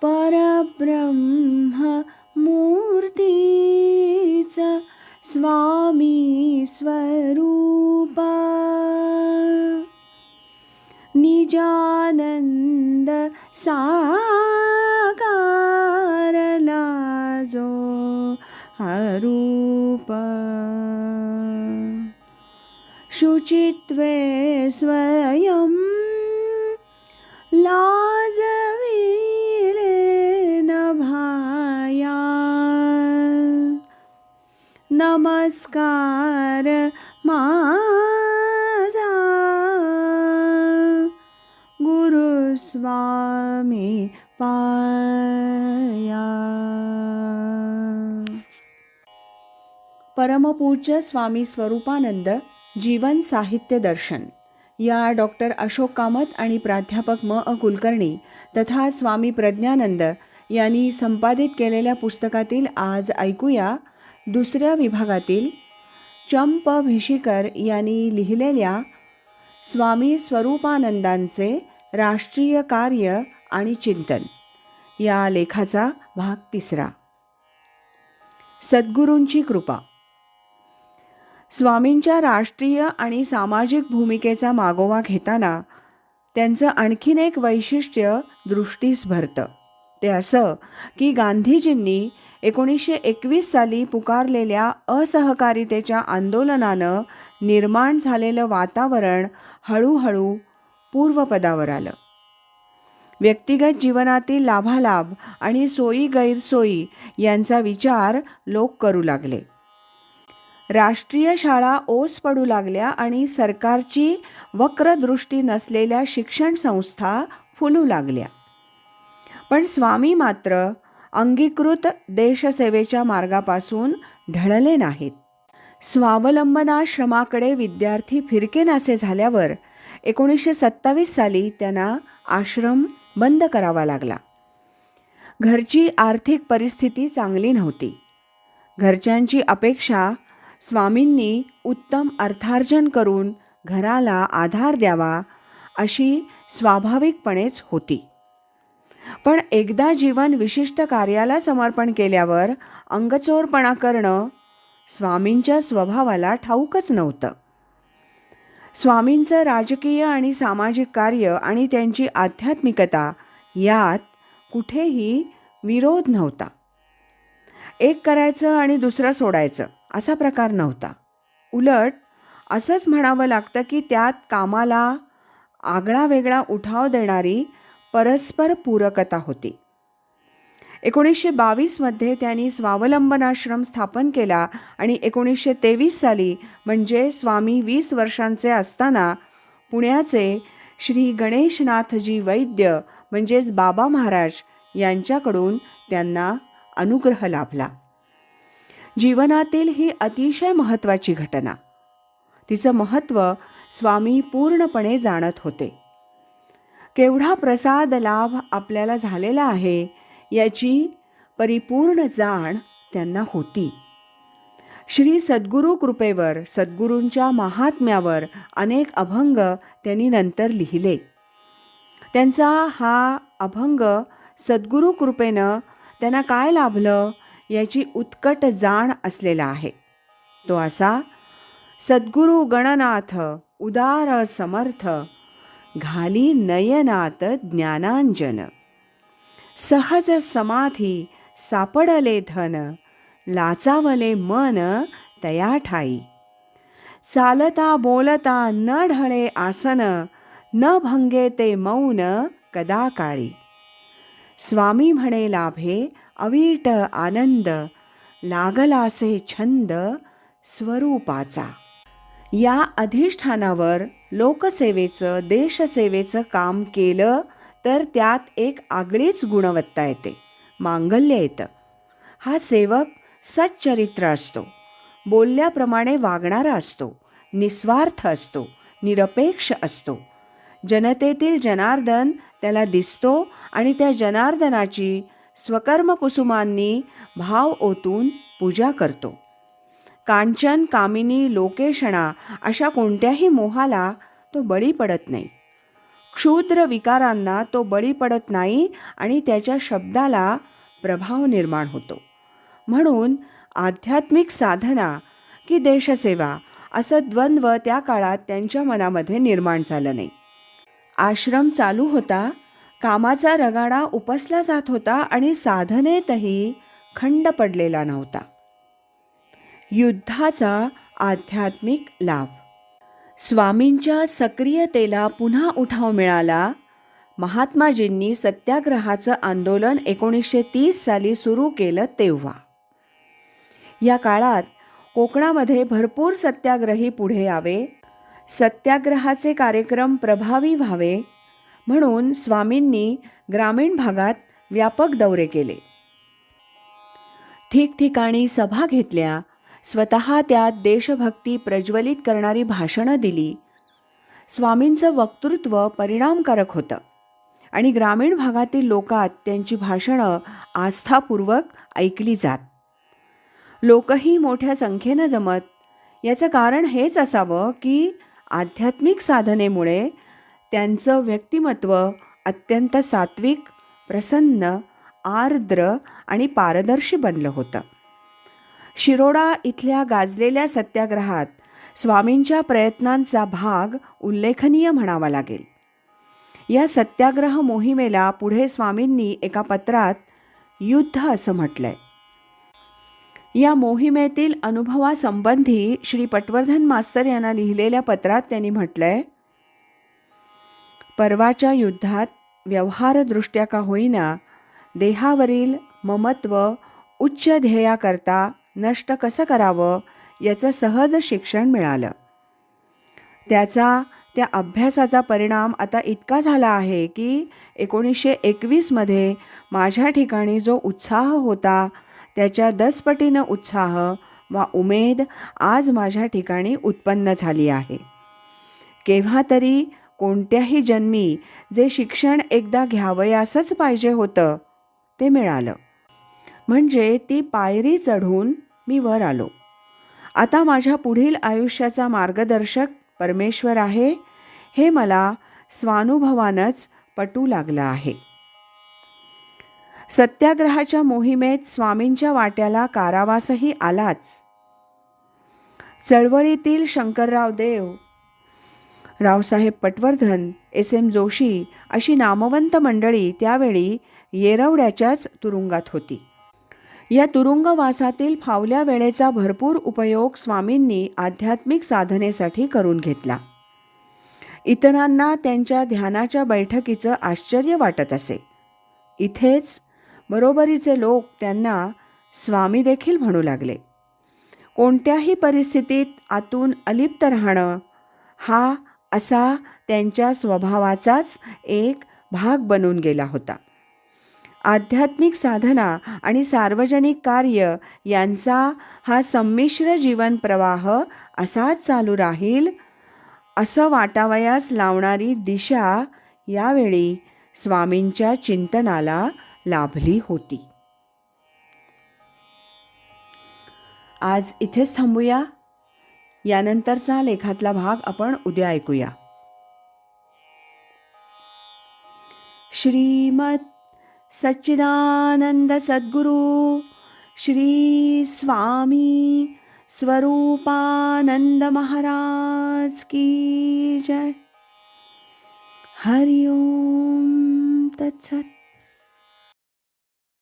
परब्रह्म मूर्तीचा स्वामी स्वरूपा, निजानंद साकारला जो अरूप, शुचित्वे स्वयं लाजविले नभाया, नमस्कार माझा गुरुस्वामी पाया. परमपूज्य स्वामी स्वरूपानंद जीवन साहित्य दर्शन या डॉक्टर अशोक कामत आणि प्राध्यापक म. कुलकर्णी तथा स्वामी प्रज्ञानंद यांनी संपादित केलेल्या पुस्तकातील आज ऐकूया दुसऱ्या विभागातील चंप भिशीकर यांनी लिहिलेल्या स्वामी स्वरूपानंदांचे राष्ट्रीय कार्य आणि चिंतन या लेखाचा भाग 3. सद्गुरूंची कृपा. स्वामींच्या राष्ट्रीय आणि सामाजिक भूमिकेचा मागोवा घेताना त्यांचं आणखीन एक वैशिष्ट्य दृष्टीस भरतं. ते असं की गांधीजींनी 1921 साली पुकारलेल्या असहकारितेच्या आंदोलनानं निर्माण झालेलं वातावरण हळूहळू पूर्वपदावर आलं. व्यक्तिगत जीवनातील लाभालाभ आणि सोयी गैरसोयी यांचा विचार लोक करू लागले. राष्ट्रीय शाळा ओस पडू लागल्या आणि सरकारची वक्रदृष्टी नसलेल्या शिक्षण संस्था फुलू लागल्या. पण स्वामी मात्र अंगीकृत देशसेवेच्या मार्गापासून ढळले नाहीत. स्वावलंबनाश्रमाकडे विद्यार्थी फिरकेनासे झाल्यावर 1927 साली त्यांना आश्रम बंद करावा लागला. घरची आर्थिक परिस्थिती चांगली नव्हती. घरच्यांची अपेक्षा स्वामींनी उत्तम अर्थार्जन करून घराला आधार द्यावा अशी स्वाभाविकपणेच होती. पण एकदा जीवन विशिष्ट कार्याला समर्पण केल्यावर अंगचोरपणा करणं स्वामींच्या स्वभावाला ठाऊकच नव्हतं. स्वामींचं राजकीय आणि सामाजिक कार्य आणि त्यांची आध्यात्मिकता यात कुठेही विरोध नव्हता. एक करायचं आणि दुसरं सोडायचं असा प्रकार नव्हता. उलट असंच म्हणावं लागतं की त्यात कामाला आगळा वेगळा उठाव देणारी परस्पर पूरकता होती. 1922 मध्ये त्यांनी स्वावलंबनाश्रम स्थापन केला आणि 1923 साली म्हणजे स्वामी 20 वर्षांचे असताना पुण्याचे श्री गणेशनाथजी वैद्य म्हणजेच बाबा महाराज यांच्याकडून त्यांना अनुग्रह लाभला. जीवनातील ही अतिशय महत्त्वाची घटना. तिचं महत्त्व स्वामी पूर्णपणे जाणत होते. केवढा प्रसाद लाभ आपल्याला झालेला आहे याची परिपूर्ण जाण त्यांना होती. श्री सद्गुरू कृपेवर, सद्गुरूंच्या महात्म्यावर अनेक अभंग त्यांनी नंतर लिहिले. त्यांचा हा अभंग सद्गुरू कृपेनं त्यांना काय लाभलं याची उत्कट जाण असलेला आहे. तो असा: सद्गुरू गणनाथ उदार समर्थ, घाली नयनात ज्ञानांजन, सहज समाधी सापडले धन, लाचावले मन तया ठाई, चालता बोलता न ढळे आसन, न भंगे ते मौन कदा काळी, स्वामी म्हणे लाभे अवीट आनंद, लागलासे छंद स्वरूपाचा. या अधिष्ठानावर लोकसेवेचं, देशसेवेचं काम केलं तर त्यात एक आगळीच गुणवत्ता येते, मांगल्य येतं. हा सेवक सच्चरित्र असतो, बोलल्याप्रमाणे वागणारा असतो, निस्वार्थ असतो, निरपेक्ष असतो. जनतेतील जनार्दन त्याला दिसतो आणि त्या जनार्दनाची स्वकर्मकुसुमांनी भाव ओतून पूजा करतो. कांचन, कामिनी, लोकेशणा अशा कोणत्याही मोहाला तो बळी पडत नाही. क्षुद्र विकारांना तो बळी पडत नाही आणि त्याच्या शब्दाला प्रभाव निर्माण होतो. म्हणून आध्यात्मिक साधना की देशसेवा असं द्वंद्व त्या काळात त्यांच्या मनामध्ये निर्माण झालं नाही. आश्रम चालू होता, कामाचा रगाडा उपसला जात होता आणि साधनेतही खंड पडलेला नव्हता. युद्धाचा आध्यात्मिक लाभ. स्वामींच्या सक्रियतेला पुन्हा उठाव मिळाला. महात्माजींनी सत्याग्रहाचं आंदोलन 1930 साली सुरू केलं तेव्हा. या काळात कोकणामध्ये भरपूर सत्याग्रही पुढे यावे, सत्याग्रहाचे कार्यक्रम प्रभावी व्हावे म्हणून स्वामींनी ग्रामीण भागात व्यापक दौरे केले. ठिकठिकाणी सभा घेतल्या, स्वतः त्यात देशभक्ती प्रज्वलित करणारी भाषणं दिली. स्वामींचं वक्तृत्व परिणामकारक होतं आणि ग्रामीण भागातील लोकात त्यांची भाषणं आस्थापूर्वक ऐकली जात. लोकही मोठ्या संख्येनं जमत. याचं कारण हेच असावं की आध्यात्मिक साधनेमुळे त्यांचं व्यक्तिमत्व अत्यंत सात्विक, प्रसन्न, आर्द्र आणि पारदर्शी बनलं होतं. शिरोडा इथल्या गाजलेल्या सत्याग्रहात स्वामींच्या प्रयत्नांचा भाग उल्लेखनीय म्हणावा लागेल. या सत्याग्रह मोहिमेला पुढे स्वामींनी एका पत्रात युद्ध असं म्हटलंय. या मोहिमेतील अनुभवासंबंधी श्री पटवर्धन मास्तर यांना लिहिलेल्या पत्रात त्यांनी म्हटलंय, परवाच्या युद्धात व्यवहारदृष्ट्या का होईना देहावरील ममत्व उच्च ध्येयाकरता नष्ट कसं करावं याचं सहज शिक्षण मिळालं. त्या अभ्यासाचा परिणाम आता इतका झाला आहे की 1921 माझ्या ठिकाणी जो उत्साह होता त्याच्या 10 पटीनं उत्साह वा उमेद आज माझ्या ठिकाणी उत्पन्न झाली आहे. केव्हा तरी कोणत्याही जन्मी जे शिक्षण एकदा घ्यावयासच पाहिजे होतं ते मिळालं. म्हणजे ती पायरी चढून मी वर आलो. आता माझ्या पुढील आयुष्याचा मार्गदर्शक परमेश्वर आहे हे मला स्वानुभवानंच पटू लागलं आहे. सत्याग्रहाच्या मोहिमेत स्वामींच्या वाट्याला कारावासही आलाच. चळवळीतील शंकरराव देव, रावसाहेब पटवर्धन, एस.एम. जोशी अशी नामवंत मंडळी त्यावेळी येरवड्याच्याच तुरुंगात होती. या तुरुंगवासातील फावल्या वेळेचा भरपूर उपयोग स्वामींनी आध्यात्मिक साधनेसाठी करून घेतला. इतरांना त्यांच्या ध्यानाच्या बैठकीचं आश्चर्य वाटत असे. इथेच बरोबरीचे लोक त्यांना स्वामी देखील म्हणू लागले. कोणत्याही परिस्थितीत आतून अलिप्त राहणं हा असा त्यांच्या स्वभावाचाच एक भाग बनून गेला होता. आध्यात्मिक साधना आणि सार्वजनिक कार्य यांचा हा संमिश्र जीवन प्रवाह असाच चालू राहील असं वाटावयास लावणारी दिशा यावेळी स्वामींच्या चिंतनाला लाभली होती. आज इथेच थांबूया. यानंतरचा लेखातला भाग आपण उद्या ऐकूया. श्रीमद सच्चिदानंद सद्गुरु श्री स्वामी स्वरूपानंद महाराज की जय. हरि ओम तत्सत.